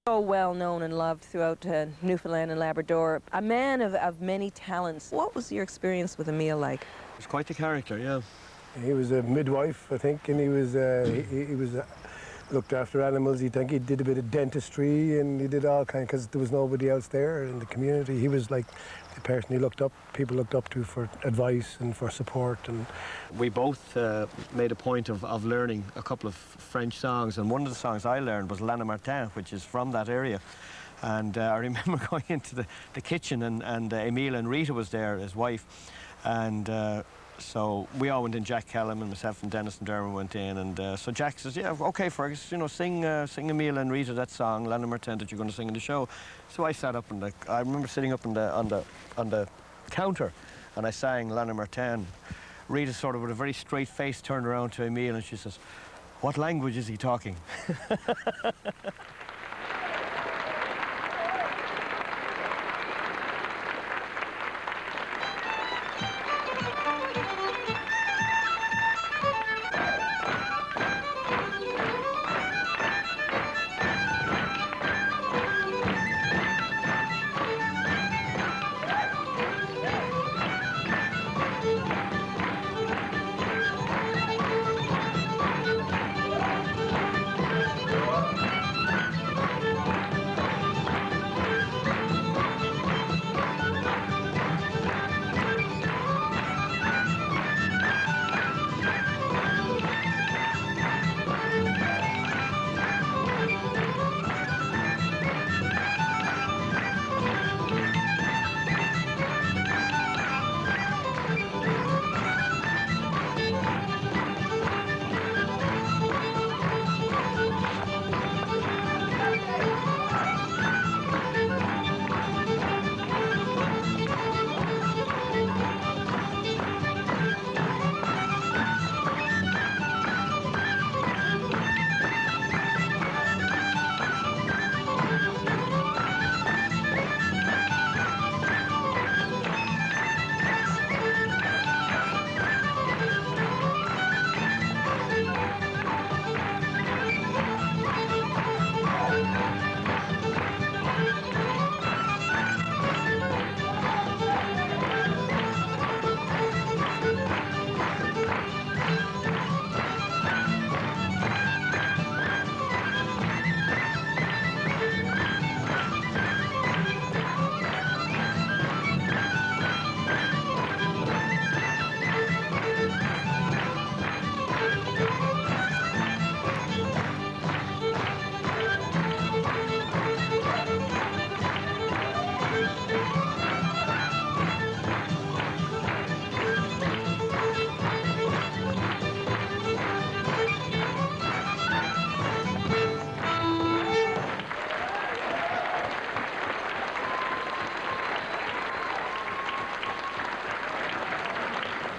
So well known and loved throughout Newfoundland and Labrador. A man of many talents. What was your experience with Emile like? He was quite the character, yeah. He was a midwife, I think, and he was looked after animals. He did a bit of dentistry, and he did all kinds, because there was nobody else there in the community. He was like the person people looked up to for advice and for support. And we both made a point of learning a couple of French songs, and one of the songs I learned was L'Anne Martin, which is from that area. And I remember going into the kitchen, and Emile and Rita was there, his wife, and so we all went in. Jack Callum and myself and Dennis and Dermot went in, and so Jack says, "Yeah, okay, Fergus, you know, sing Emile and Rita that song, L'Anne Martin, that you're going to sing in the show." So I sat up, and I remember sitting up on the counter, and I sang L'Anne Martin. Rita sort of with a very straight face turned around to Emile, and she says, "What language is he talking?"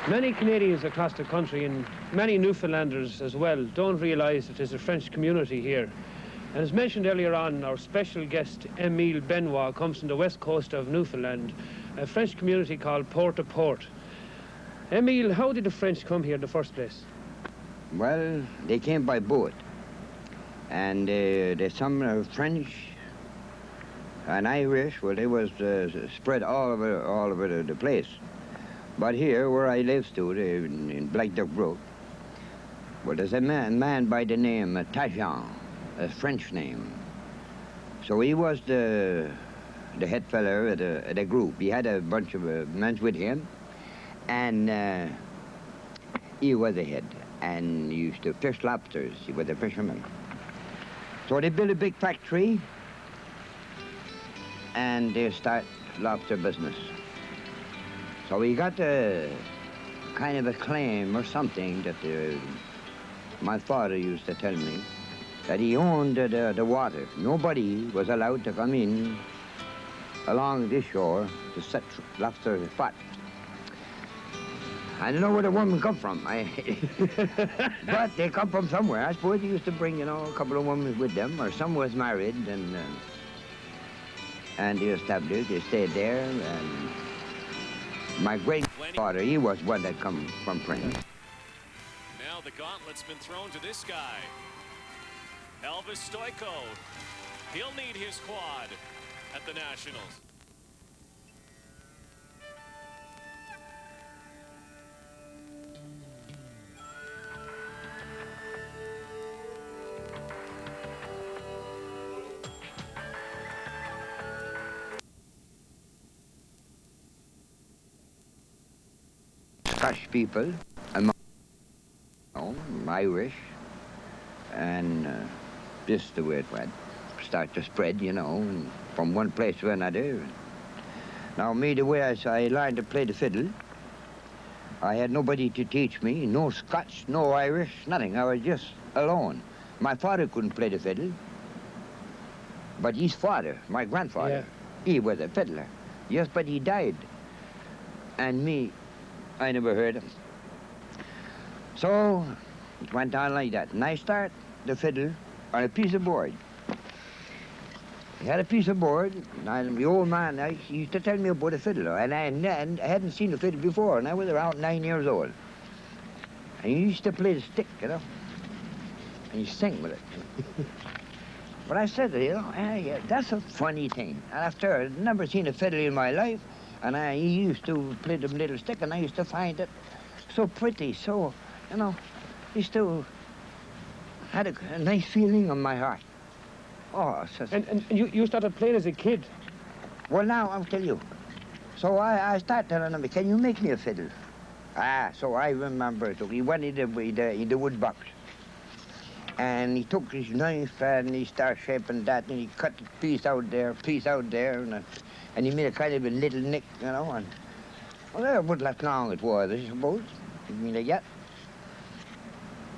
Many Canadians across the country, and many Newfoundlanders as well, don't realise that there's a French community here. And as mentioned earlier on, our special guest, Emile Benoit, comes from the west coast of Newfoundland, a French community called Port-au-Port. Emile, how did the French come here in the first place? Well, they came by boat. And there's some French and Irish, well, they was spread all over the place. But here, where I live still, in Black Duck Brook, well, there's a man by the name of Tajan, a French name. So he was the head fella at the group. He had a bunch of men with him, and he was the head. And he used to fish lobsters. He was a fisherman. So they built a big factory, and they start lobster business. So he got a kind of a claim or something that my father used to tell me, that he owned the water. Nobody was allowed to come in along this shore to set lobster spot. I don't know where the women come from, but they come from somewhere. I suppose they used to bring, you know, a couple of women with them, or some was married, and they established, they stayed there, and my great-father, he was one that come from France. Now the gauntlet's been thrown to this guy, Elvis Stoico. He'll need his quad at the Nationals. Scotch people, I'm Irish, and just the way it went. Start to spread, you know, and from one place to another. Now, me, the way I learned to play the fiddle, I had nobody to teach me, no Scotch, no Irish, nothing. I was just alone. My father couldn't play the fiddle, but his father, my grandfather, he was a fiddler. Yes, but he died. And me, I never heard him. So it went on like that. And I started the fiddle on a piece of board. He had a piece of board, and the old man, he used to tell me about a fiddle, and I hadn't seen a fiddle before, and I was around 9 years old. And he used to play the stick, you know, and he sang with it. But I said, you know, yeah, that's a funny thing. And after I'd never seen a fiddle in my life, and he used to play the little stick, and I used to find it so pretty, so, you know, he still had a nice feeling on my heart. Oh, and you started playing as a kid? Well, now, I'll tell you. So I started telling him, can you make me a fiddle? So I remember, he went in the wood box. And he took his knife and he started shaping that, and he cut a piece out there, and he made a kind of a little nick, you know, and well, that wasn't that long it was, I suppose. I mean, like that.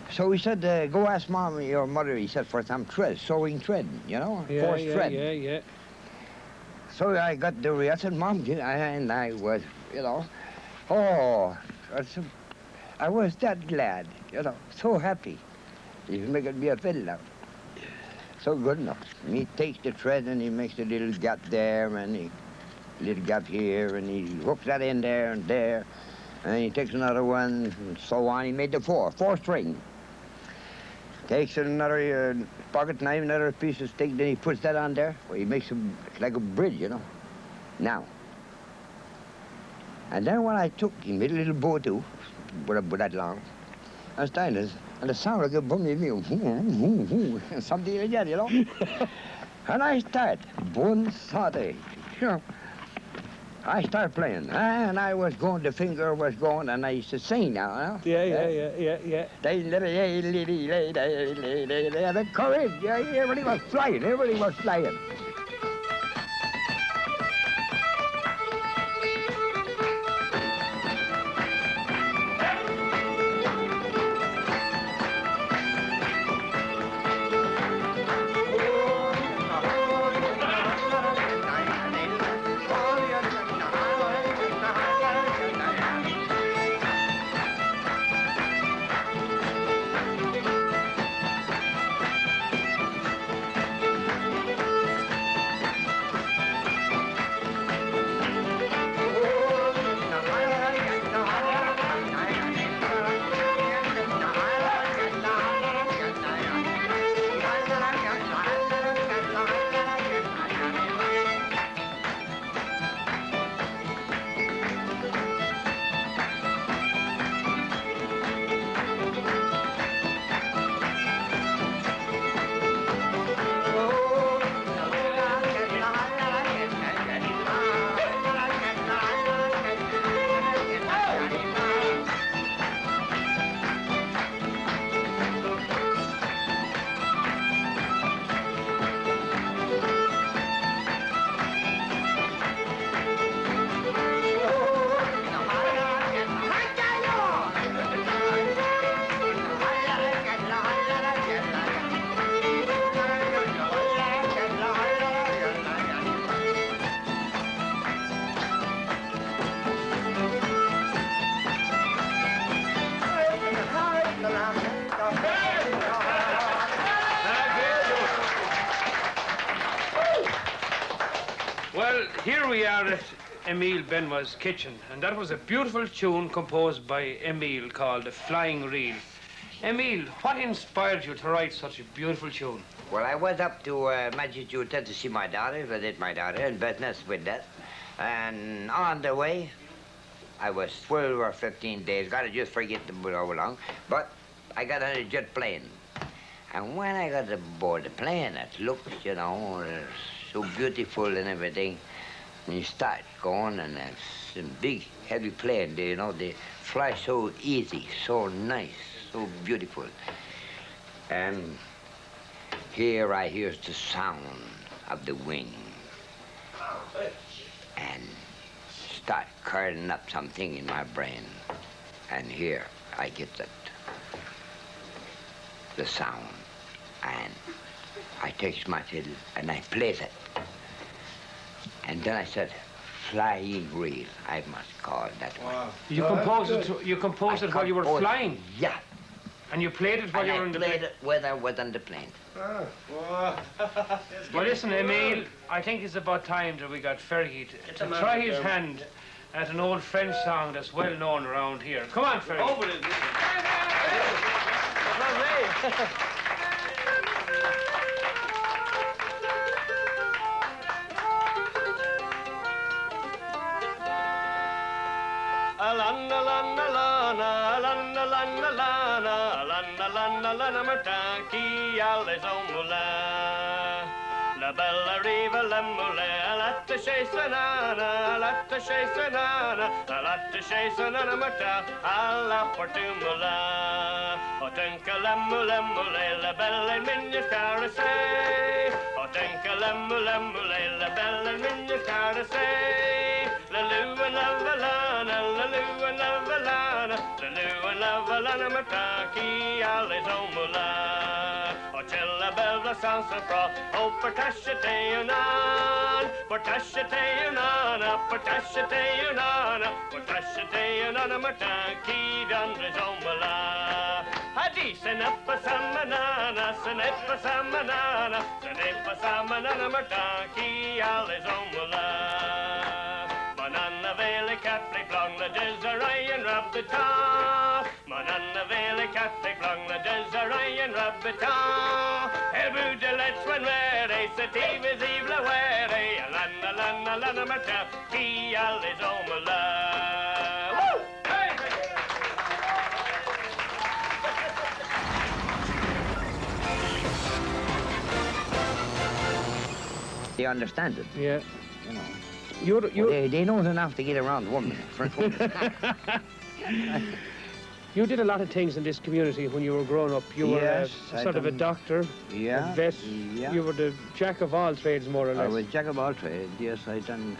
So he said, go ask Mom, your mother, he said, for some thread, sewing thread, you know, forced thread. Yeah. So I got the, I said, Mom, and I was, you know, oh, I was that glad, you know, so happy. He's making me a fiddle now. So good enough. He takes the thread and he makes a little gap there and a little gap here and he hooks that in there and he takes another one and so on. He made the four string. Takes another pocket knife, another piece of stick, then he puts that on there. Well, he makes like a bridge, you know. Now. And then when I took, he made a little bow too, but that long. I was trying this. And the sound like a bummy, something like that, you know. And I start, one Saturday, you know. I start playing, and I was going, the finger was going, and I used to sing now, you know. Yeah. The courage, everybody was flying, Well, here we are at Emile Benoit's kitchen, and that was a beautiful tune composed by Emile called The Flying Reel. Emile, what inspired you to write such a beautiful tune? Well, I went up to Massachusetts to see my daughter, visit my daughter, and business with that. And on the way, I was 12 or 15 days. Gotta just forget to put over long. But I got on a jet plane. And when I got aboard the plane, it looks, you know, so beautiful and everything. And you start going, and it's a big, heavy plane. They, you know, they fly so easy, so nice, so beautiful. And here I hear the sound of the wing. And start curling up something in my brain. And here I get the sound. And I take my fiddle and I plays it. And then I said, flying reel, I must call it that one. You composed it while you were flying? Yeah. And you played it while you were in the plane? I played it when I was on the plane. Well, listen, Emile, I think it's about time that we got Fergie to try his hand at an old French song that's well known around here. Come on, Fergie. Over it. Alana lana lana alana lana lana alana lana lana mataki alle zomula la bella riva la mule latte scesanana latte scesanana latte scesanana mata alla portumula o tenka la mule la bella minja carase o tenka la mule la bella minja carase la lua la Lavalana mataki alle zomula o cella bella sansa fra o portasce te unan mataki dandre zomula hadi senappa samanana mataki alle zomula manana vele Catholic long la Desiree and rub the tar. Manana vele Catholic long la Desiree and rub the tar. Ebu de let's when where sativas evla where lana mata ki alle zomala. Woo! They understand it. Yeah. You know. They know enough to get around women. You did a lot of things in this community when you were growing up. You were sort of a doctor, a vet. Yeah. You were the jack of all trades, more or less. I was jack of all trades. Yes, I done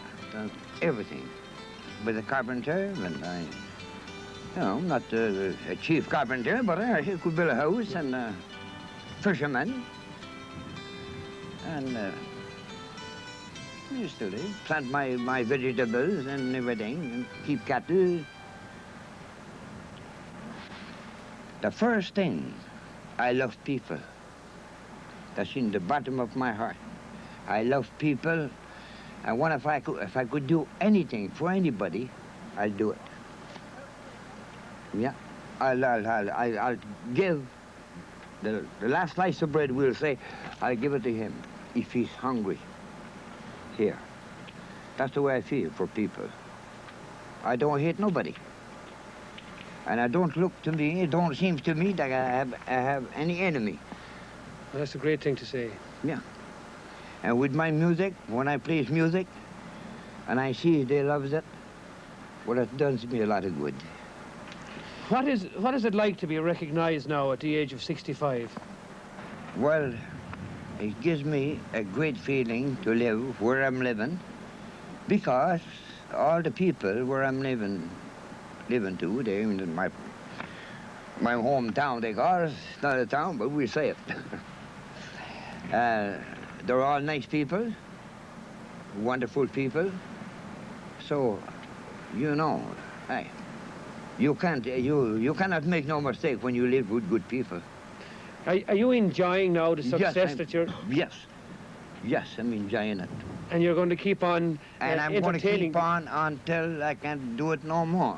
everything. With a carpenter, and I, you know, not a chief carpenter, but I could build a house and a fisherman. And I used to plant my vegetables and everything, and keep cattle. The first thing, I love people. That's in the bottom of my heart. I love people, and if I could do anything for anybody, I'll do it. Yeah, I'll give the last slice of bread. We'll say, I'll give it to him if he's hungry. Here, that's the way I feel for people. I don't hate nobody. And I don't look to me, it don't seem to me that I have any enemy. Well, that's a great thing to say. Yeah. And with my music, when I play music, and I see they love it, well, it does me a lot of good. What is it like to be recognized now at the age of 65? Well, it gives me a great feeling to live where I'm living, because all the people where I'm living to, they're in my hometown, they call it. It's not a town, but we say it. They're all nice people, wonderful people. So, you know, hey, you cannot make no mistake when you live with good people. Are you enjoying now the success that you're... Yes, I'm enjoying it. And you're going to keep on and I'm going to keep on until I can't do it no more.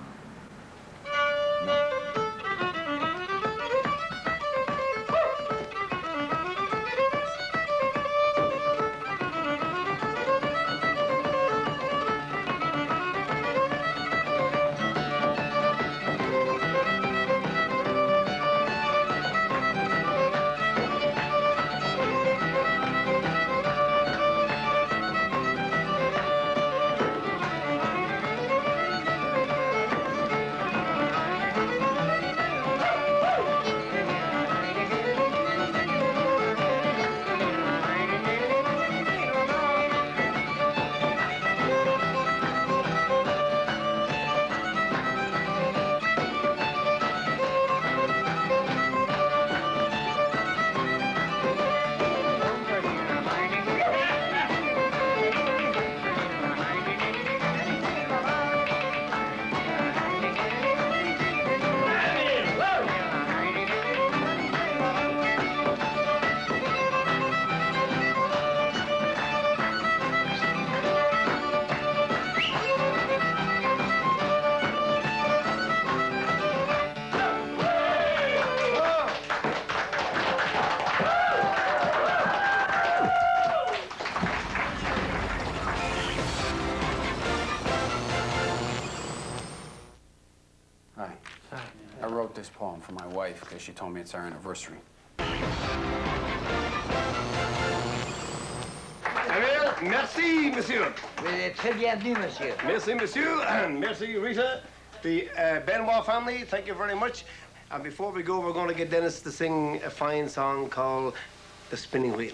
for my wife because she told me it's our anniversary. Emile, merci, monsieur. Très bienvenue, monsieur. Merci, monsieur. Merci, Rita. The Benoit family, thank you very much. And before we go, we're going to get Dennis to sing a fine song called The Spinning Wheel.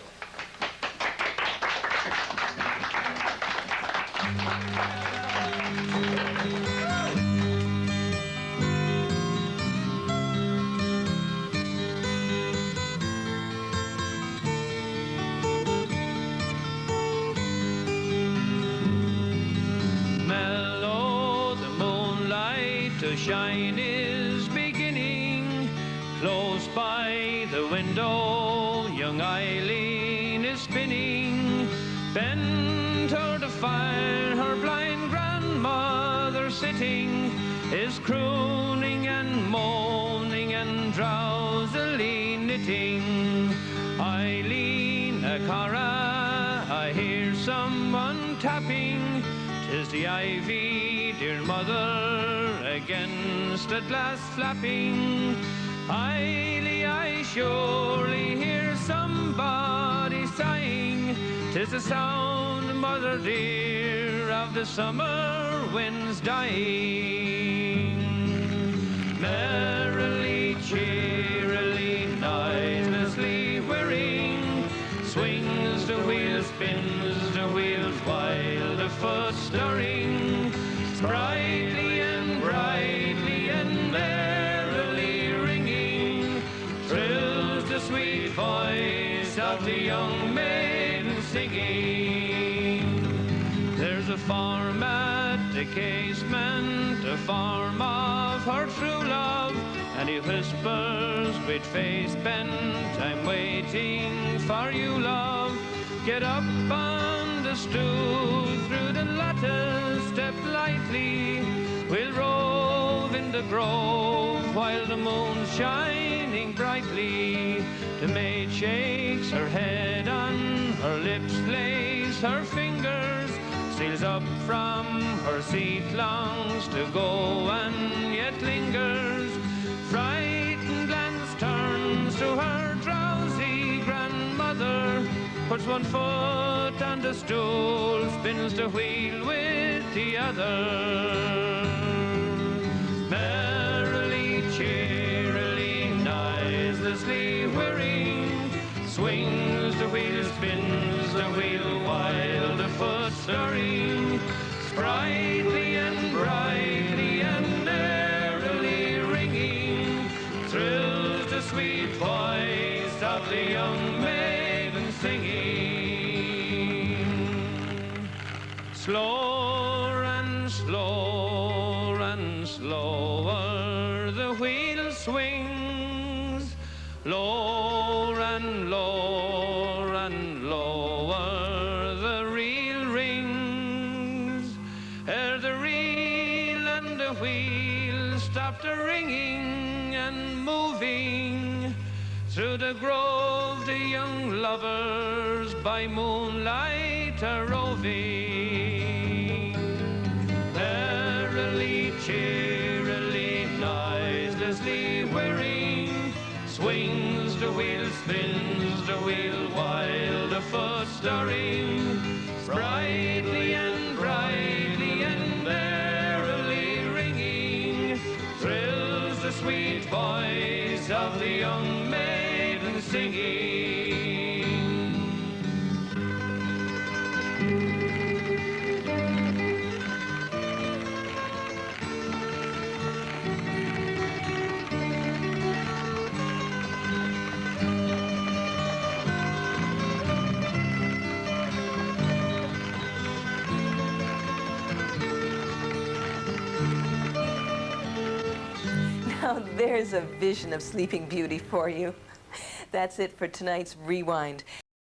The shine is beginning. Close by the window, young Eileen is spinning. Bent o'er the fire, her blind grandmother sitting is crooning and moaning and drowsily knitting. Eileen, Cara, I hear someone tapping. 'Tis the ivy, dear mother, against the glass flapping. Eily, I surely hear somebody sighing. 'Tis the sound, mother dear, of the summer winds dying. Merrily, cheerily, noiselessly whirring, swings the wheel, spins the wheels, while the foot stirring. Brightly and brightly and merrily ringing, thrills the sweet voice of the young maiden singing. There's a form at the casement, a form of her true love, and he whispers with face bent, I'm waiting for you, love. Get up on the stool, through the lattice step lightly. We'll rove in the grove while the moon's shining brightly. The maid shakes her head on, her lips lace her fingers, steals up from her seat, longs to go and yet lingers. Frightened glance turns to her drowsy grandmother, puts one foot on the stool, spins the wheel with the other. Merrily, cheerily, noiselessly whirring, swings the wheel, spins the wheel, while the foot stirring. Sprightly and brightly and merrily ringing, thrills the sweet voice of the young maiden singing. Slower and slower and slower the wheel swings, lower and lower and lower the reel rings. Ere the reel and the wheel stopped a-ringing and moving, through the grove the young lovers by moonlight are roving. Merrily, cheerily, noiselessly whirring, swings the wheel, spins the wheel, while the foot stirring. Brightly and brightly and merrily ringing, thrills the sweet voice of the young maiden singing. Now there's a vision of Sleeping Beauty for you. That's it for tonight's Rewind.